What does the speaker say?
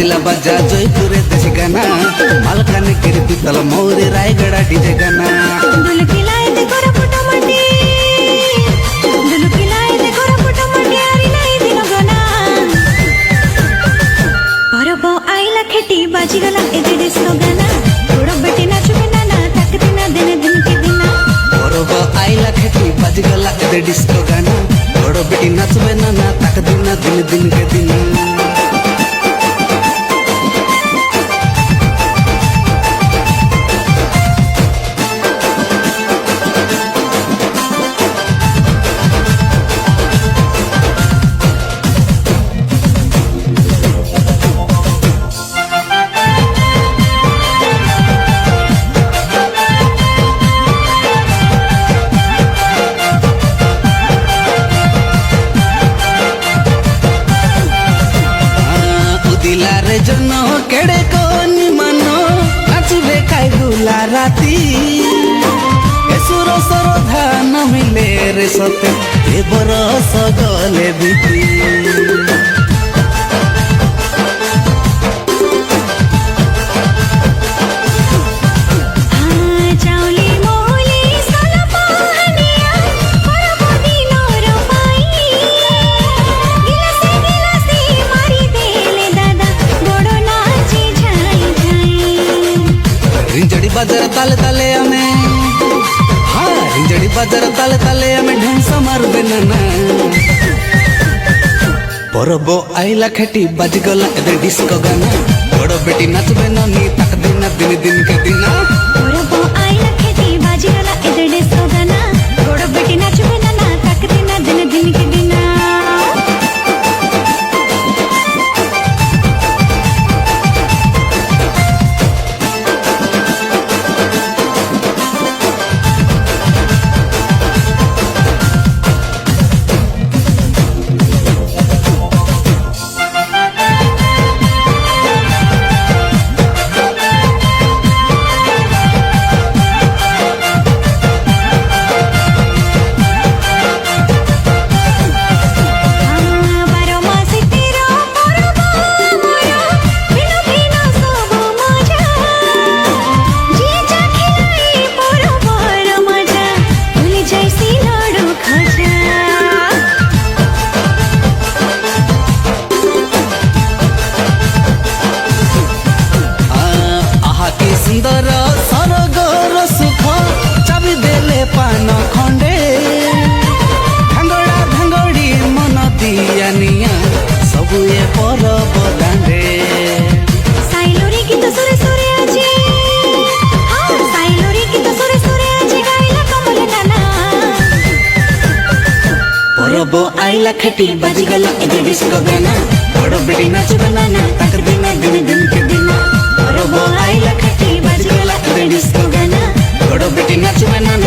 बाजिला बाजा जयपुर देशी गाना मालकानगिरी पितल मौरी रायगड़ा डीजे गाना बाजीगला एदे डिस्को गाना थोड़ा बेटी नाचो नाना तकती ना दिन दिन के दिना बरोबा आईला खेती बाजीगला एदे डिस्को गाना थोड़ा बेटी नाचबे नाना तकती ना दिन दिन के दिना जन केड़े कोनी मनो नाचबे खाई गुला राती सुर सरोधा न मिले रे सते ए बरस गले बीती रिंजड़ी बाजार ताले ताले हमें हाँ रिंजड़ी बाजार ताले ताले हमें ढेंसा मार देना परबो आईला खेती बाजीगला एदे डिस्को गाना बड़ बेटी नाचबे नानी तक दिना दिन दिन के दिना परबो आईला खेती बाजीगला एदे डिस्को गाना बड़ बेटी नाचबे नाना तक दिना दिन दिन के दिना सुंदर सरगर सुख चाबी देले पान खंडे भांगड़ा भांगड़ी मन दिया निया सबु ए परब दांडे साइलोरी गीत सुरे सुरे आजे हां साइलोरी गीत सुरे सुरे आजे गाइला कमल नाना परब आईला खेती बाजीगला एदे डिस्को गाना बड़ बेटी नाचबे नाना तक दिना दिन दिन के दिना परब आईला खेती बाजीगला एदे डिस्को गाना बड़ बेटी नाचबे नाना